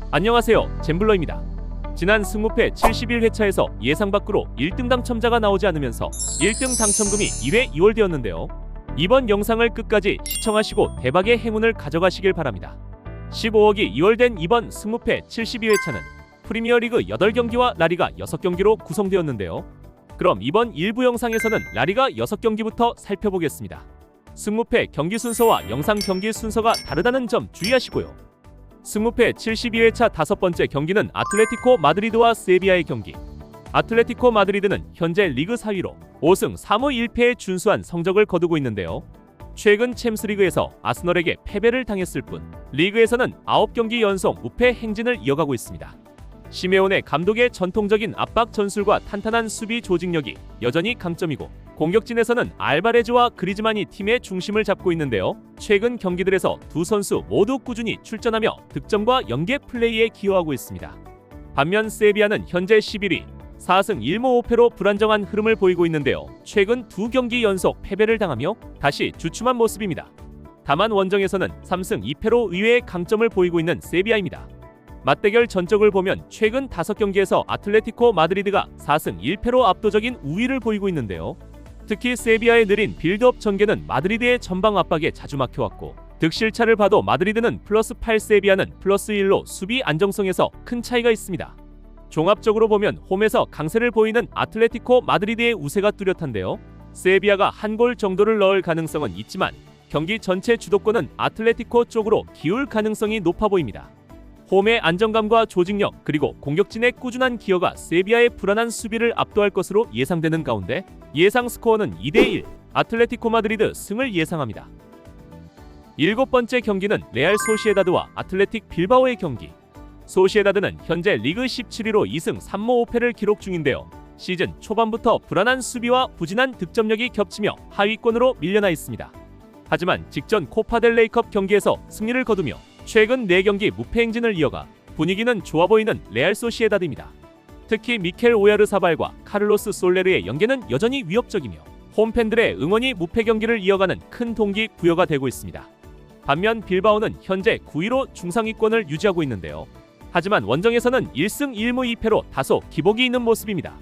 안녕하세요, 잼블러입니다. 지난 승무패 71회차에서 예상 밖으로 1등 당첨자가 나오지 않으면서 1등 당첨금이 2회 2월되었는데요. 이번 영상을 끝까지 시청하시고 대박의 행운을 가져가시길 바랍니다. 15억이 2월된 이번 승무패 72회차는 프리미어리그 8경기와 라리가 6경기로 구성되었는데요. 그럼 이번 일부 영상에서는 라리가 6경기부터 살펴보겠습니다. 승무패 경기 순서와 영상 경기 순서가 다르다는 점 주의하시고요. 승무패 72회차 5번째 경기는 아틀레티코 마드리드와 세비야의 경기. 아틀레티코 마드리드는 현재 리그 4위로 5승 3무 1패의 준수한 성적을 거두고 있는데요. 최근 챔스리그에서 아스널에게 패배를 당했을 뿐 리그에서는 9경기 연속 무패 행진을 이어가고 있습니다. 시메오네 감독의 전통적인 압박 전술과 탄탄한 수비 조직력이 여전히 강점이고 공격진에서는 알바레즈와 그리즈만이 팀의 중심을 잡고 있는데요. 최근 경기들에서 두 선수 모두 꾸준히 출전하며 득점과 연계 플레이에 기여하고 있습니다. 반면 세비야는 현재 11위, 4승 1무 5패로 불안정한 흐름을 보이고 있는데요. 최근 두 경기 연속 패배를 당하며 다시 주춤한 모습입니다. 다만 원정에서는 3승 2패로 의외의 강점을 보이고 있는 세비야입니다. 맞대결 전적을 보면 최근 5경기에서 아틀레티코 마드리드가 4승 1패로 압도적인 우위를 보이고 있는데요. 특히 세비야의 느린 빌드업 전개는 마드리드의 전방 압박에 자주 막혀왔고 득실차를 봐도 마드리드는 +8, 세비야는 +1로 수비 안정성에서 큰 차이가 있습니다. 종합적으로 보면 홈에서 강세를 보이는 아틀레티코 마드리드의 우세가 뚜렷한데요. 세비야가 한 골 정도를 넣을 가능성은 있지만 경기 전체 주도권은 아틀레티코 쪽으로 기울 가능성이 높아 보입니다. 홈의 안정감과 조직력 그리고 공격진의 꾸준한 기여가 세비야의 불안한 수비를 압도할 것으로 예상되는 가운데 예상 스코어는 2대1 아틀레티코 마드리드 승을 예상합니다. 7번째 경기는 레알 소시에다드와 아틀레틱 빌바오의 경기. 소시에다드는 현재 리그 17위로 2승 3무 5패를 기록 중인데요. 시즌 초반부터 불안한 수비와 부진한 득점력이 겹치며 하위권으로 밀려나 있습니다. 하지만 직전 코파델레이컵 경기에서 승리를 거두며 최근 4경기 무패 행진을 이어가 분위기는 좋아 보이는 레알 소시에다드입니다. 특히 미켈 오야르사발과 카를로스 솔레르의 연계는 여전히 위협적이며 홈팬들의 응원이 무패 경기를 이어가는 큰 동기 부여가 되고 있습니다. 반면 빌바오는 현재 9위로 중상위권을 유지하고 있는데요. 하지만 원정에서는 1승 1무 2패로 다소 기복이 있는 모습입니다.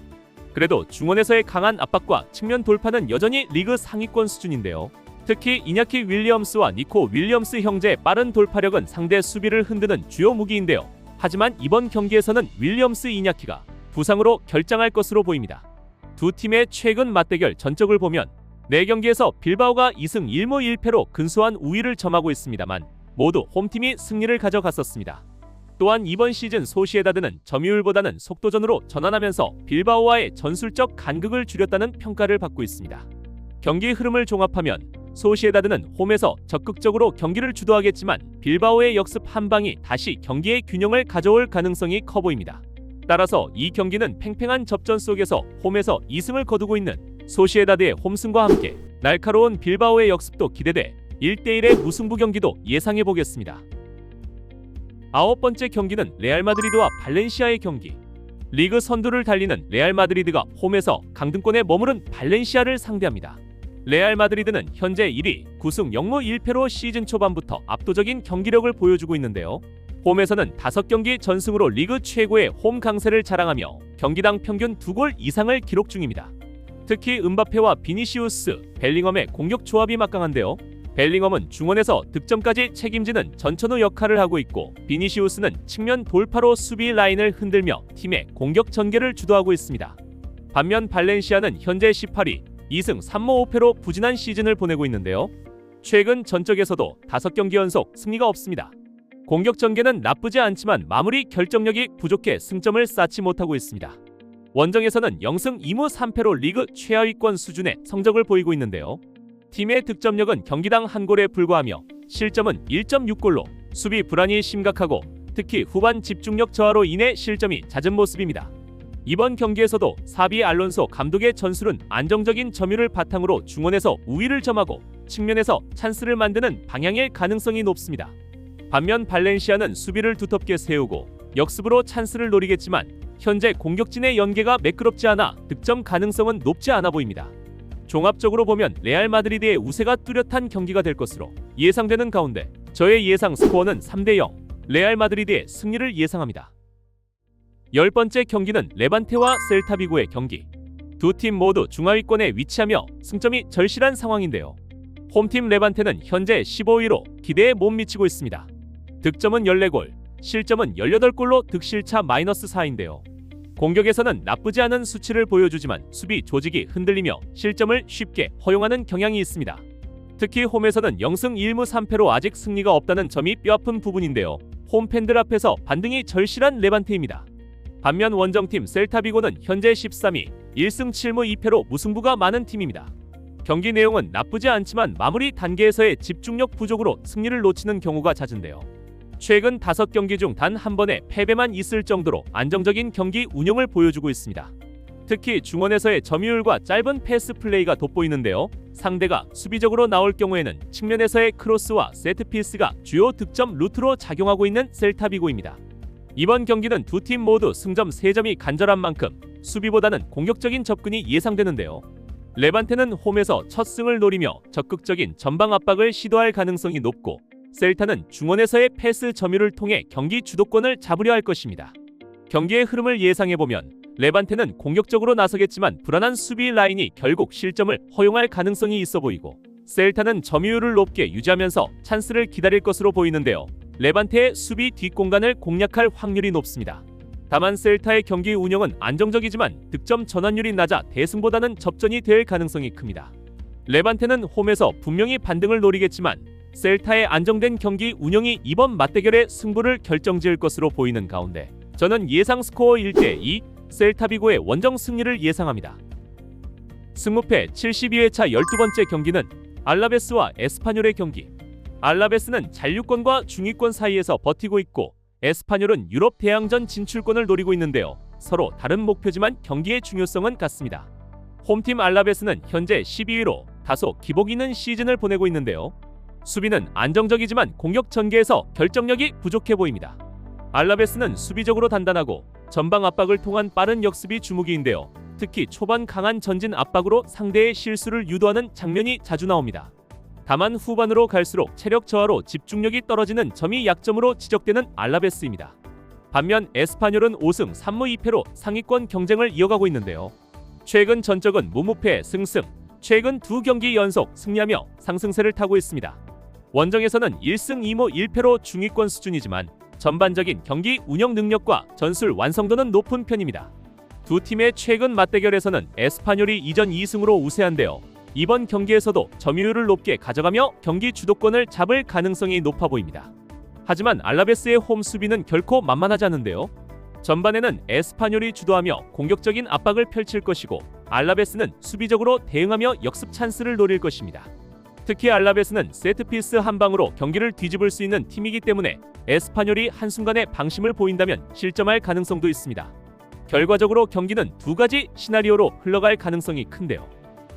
그래도 중원에서의 강한 압박과 측면 돌파는 여전히 리그 상위권 수준인데요. 특히 이냐키 윌리엄스와 니코 윌리엄스 형제의 빠른 돌파력은 상대 수비를 흔드는 주요 무기인데요. 하지만 이번 경기에서는 윌리엄스 이냐키가 부상으로 결장할 것으로 보입니다. 두 팀의 최근 맞대결 전적을 보면 4경기에서 빌바오가 2승 1무 1패로 근소한 우위를 점하고 있습니다만 모두 홈팀이 승리를 가져갔었습니다. 또한 이번 시즌 소시에다드는 점유율보다는 속도전으로 전환하면서 빌바오와의 전술적 간극을 줄였다는 평가를 받고 있습니다. 경기 흐름을 종합하면 소시에다드는 홈에서 적극적으로 경기를 주도하겠지만 빌바오의 역습 한 방이 다시 경기의 균형을 가져올 가능성이 커 보입니다. 따라서 이 경기는 팽팽한 접전 속에서 홈에서 2승을 거두고 있는 소시에다드의 홈승과 함께 날카로운 빌바오의 역습도 기대돼 1대1의 무승부 경기도 예상해보겠습니다. 9번째 경기는 레알 마드리드와 발렌시아의 경기. 리그 선두를 달리는 레알 마드리드가 홈에서 강등권에 머무른 발렌시아를 상대합니다. 레알 마드리드는 현재 1위 9승 0무 1패로 시즌 초반부터 압도적인 경기력을 보여주고 있는데요. 홈에서는 5경기 전승으로 리그 최고의 홈 강세를 자랑하며 경기당 평균 2골 이상을 기록 중입니다. 특히 음바페와 비니시우스, 벨링엄의 공격 조합이 막강한데요. 벨링엄은 중원에서 득점까지 책임지는 전천후 역할을 하고 있고 비니시우스는 측면 돌파로 수비 라인을 흔들며 팀의 공격 전개를 주도하고 있습니다. 반면 발렌시아는 현재 18위 2승 3무 5패로 부진한 시즌을 보내고 있는데요. 최근 전적에서도 5경기 연속 승리가 없습니다. 공격 전개는 나쁘지 않지만 마무리 결정력이 부족해 승점을 쌓지 못하고 있습니다. 원정에서는 0승 2무 3패로 리그 최하위권 수준의 성적을 보이고 있는데요. 팀의 득점력은 경기당 한 골에 불과하며 실점은 1.6골로 수비 불안이 심각하고 특히 후반 집중력 저하로 인해 실점이 잦은 모습입니다. 이번 경기에서도 사비 알론소 감독의 전술은 안정적인 점유를 바탕으로 중원에서 우위를 점하고 측면에서 찬스를 만드는 방향일 가능성이 높습니다. 반면 발렌시아는 수비를 두텁게 세우고 역습으로 찬스를 노리겠지만 현재 공격진의 연계가 매끄럽지 않아 득점 가능성은 높지 않아 보입니다. 종합적으로 보면 레알 마드리드의 우세가 뚜렷한 경기가 될 것으로 예상되는 가운데 저의 예상 스코어는 3대0 레알 마드리드의 승리를 예상합니다. 10번째 경기는 레반테와 셀타비고의 경기. 두 팀 모두 중하위권에 위치하며 승점이 절실한 상황인데요. 홈팀 레반테는 현재 15위로 기대에 못 미치고 있습니다. 득점은 14골, 실점은 18골로 득실차 -4인데요. 공격에서는 나쁘지 않은 수치를 보여주지만 수비 조직이 흔들리며 실점을 쉽게 허용하는 경향이 있습니다. 특히 홈에서는 0승 1무 3패로 아직 승리가 없다는 점이 뼈아픈 부분인데요. 홈팬들 앞에서 반등이 절실한 레반테입니다. 반면 원정팀 셀타비고는 현재 13위, 1승 7무 2패로 무승부가 많은 팀입니다. 경기 내용은 나쁘지 않지만 마무리 단계에서의 집중력 부족으로 승리를 놓치는 경우가 잦은데요. 최근 5경기 중 단 한 번의 패배만 있을 정도로 안정적인 경기 운영을 보여주고 있습니다. 특히 중원에서의 점유율과 짧은 패스 플레이가 돋보이는데요. 상대가 수비적으로 나올 경우에는 측면에서의 크로스와 세트피스가 주요 득점 루트로 작용하고 있는 셀타비고입니다. 이번 경기는 두 팀 모두 승점 3점이 간절한 만큼 수비보다는 공격적인 접근이 예상되는데요. 레반테는 홈에서 첫 승을 노리며 적극적인 전방 압박을 시도할 가능성이 높고 셀타는 중원에서의 패스 점유를 통해 경기 주도권을 잡으려 할 것입니다. 경기의 흐름을 예상해보면 레반테는 공격적으로 나서겠지만 불안한 수비 라인이 결국 실점을 허용할 가능성이 있어 보이고 셀타는 점유율을 높게 유지하면서 찬스를 기다릴 것으로 보이는데요. 레반테의 수비 뒷공간을 공략할 확률이 높습니다. 다만 셀타의 경기 운영은 안정적이지만 득점 전환율이 낮아 대승보다는 접전이 될 가능성이 큽니다. 레반테는 홈에서 분명히 반등을 노리겠지만 셀타의 안정된 경기 운영이 이번 맞대결의 승부를 결정지을 것으로 보이는 가운데 저는 예상 스코어 1대2 셀타비고의 원정 승리를 예상합니다. 승무패 72회차 12번째 경기는 알라베스와 에스파뇰의 경기. 알라베스는 잔류권과 중위권 사이에서 버티고 있고 에스파뇰은 유럽 대항전 진출권을 노리고 있는데요. 서로 다른 목표지만 경기의 중요성은 같습니다. 홈팀 알라베스는 현재 12위로 다소 기복 있는 시즌을 보내고 있는데요. 수비는 안정적이지만 공격 전개에서 결정력이 부족해 보입니다. 알라베스는 수비적으로 단단하고 전방 압박을 통한 빠른 역습이 주무기인데요. 특히 초반 강한 전진 압박으로 상대의 실수를 유도하는 장면이 자주 나옵니다. 다만 후반으로 갈수록 체력 저하로 집중력이 떨어지는 점이 약점으로 지적되는 알라베스입니다. 반면 에스파뇰은 5승 3무 2패로 상위권 경쟁을 이어가고 있는데요. 최근 전적은 무무패 승승, 최근 2경기 연속 승리하며 상승세를 타고 있습니다. 원정에서는 1승 2무 1패로 중위권 수준이지만 전반적인 경기 운영 능력과 전술 완성도는 높은 편입니다. 두 팀의 최근 맞대결에서는 에스파뇰이 이전 2승으로 우세한데요. 이번 경기에서도 점유율을 높게 가져가며 경기 주도권을 잡을 가능성이 높아 보입니다. 하지만 알라베스의 홈 수비는 결코 만만하지 않은데요. 전반에는 에스파뇰이 주도하며 공격적인 압박을 펼칠 것이고 알라베스는 수비적으로 대응하며 역습 찬스를 노릴 것입니다. 특히 알라베스는 세트피스 한 방으로 경기를 뒤집을 수 있는 팀이기 때문에 에스파뇰이 한순간에 방심을 보인다면 실점할 가능성도 있습니다. 결과적으로 경기는 두 가지 시나리오로 흘러갈 가능성이 큰데요.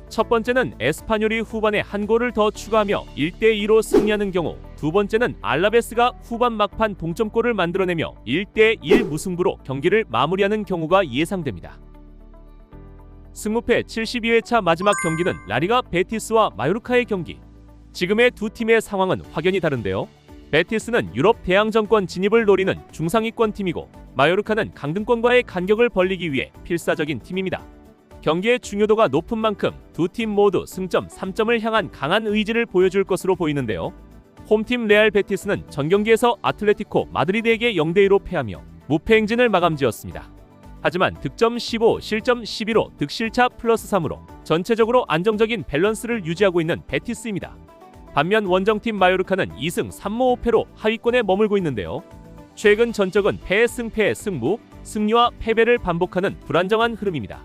첫 번째는 에스파뇰이 후반에 한 골을 더 추가하며 1대2로 승리하는 경우, 두 번째는 알라베스가 후반 막판 동점골을 만들어내며 1대1 무승부로 경기를 마무리하는 경우가 예상됩니다. 승무패 72회차 마지막 경기는 라리가 베티스와 마요르카의 경기. 지금의 두 팀의 상황은 확연히 다른데요. 베티스는 유럽 대항전권 진입을 노리는 중상위권 팀이고 마요르카는 강등권과의 간격을 벌리기 위해 필사적인 팀입니다. 경기의 중요도가 높은 만큼 두 팀 모두 승점 3점을 향한 강한 의지를 보여줄 것으로 보이는데요. 홈팀 레알 베티스는 전 경기에서 아틀레티코 마드리드에게 0대2로 패하며 무패 행진을 마감지었습니다. 하지만 득점 15, 실점 11로 득실차 +3으로 전체적으로 안정적인 밸런스를 유지하고 있는 베티스입니다. 반면 원정팀 마요르카는 2승 3무 5패로 하위권에 머물고 있는데요. 최근 전적은 패 승패 승무, 승리와 패배를 반복하는 불안정한 흐름입니다.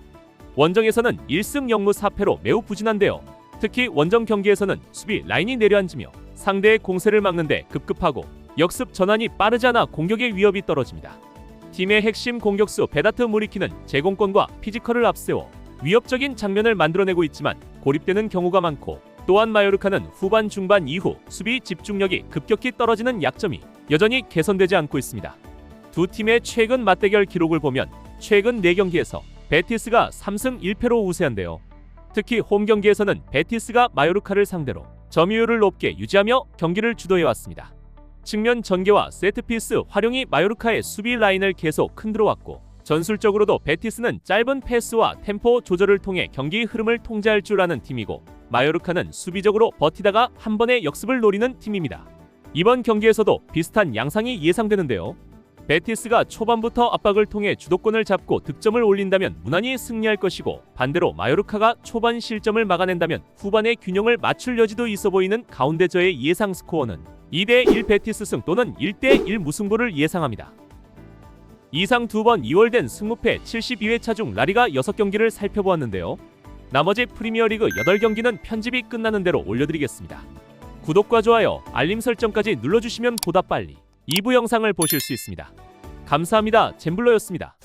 원정에서는 1승 0무 4패로 매우 부진한데요. 특히 원정 경기에서는 수비 라인이 내려앉으며 상대의 공세를 막는데 급급하고 역습 전환이 빠르지 않아 공격의 위협이 떨어집니다. 팀의 핵심 공격수 베다트 무리키는 제공권과 피지컬을 앞세워 위협적인 장면을 만들어내고 있지만 고립되는 경우가 많고, 또한 마요르카는 후반 중반 이후 수비 집중력이 급격히 떨어지는 약점이 여전히 개선되지 않고 있습니다. 두 팀의 최근 맞대결 기록을 보면 최근 4경기에서 베티스가 3승 1패로 우세한데요. 특히 홈 경기에서는 베티스가 마요르카를 상대로 점유율을 높게 유지하며 경기를 주도해왔습니다. 측면 전개와 세트피스 활용이 마요르카의 수비 라인을 계속 흔들어왔고 전술적으로도 베티스는 짧은 패스와 템포 조절을 통해 경기 흐름을 통제할 줄 아는 팀이고 마요르카는 수비적으로 버티다가 한 번의 역습을 노리는 팀입니다. 이번 경기에서도 비슷한 양상이 예상되는데요. 베티스가 초반부터 압박을 통해 주도권을 잡고 득점을 올린다면 무난히 승리할 것이고 반대로 마요르카가 초반 실점을 막아낸다면 후반의 균형을 맞출 여지도 있어 보이는 가운데 저의 예상 스코어는 2대1 베티스 승 또는 1대1 무승부를 예상합니다. 이상 두 번 2월된 승무패 72회차 중 라리가 6경기를 살펴보았는데요. 나머지 프리미어리그 8경기는 편집이 끝나는 대로 올려드리겠습니다. 구독과 좋아요, 알림 설정까지 눌러주시면 보다 빨리 2부 영상을 보실 수 있습니다. 감사합니다. 잼블러였습니다.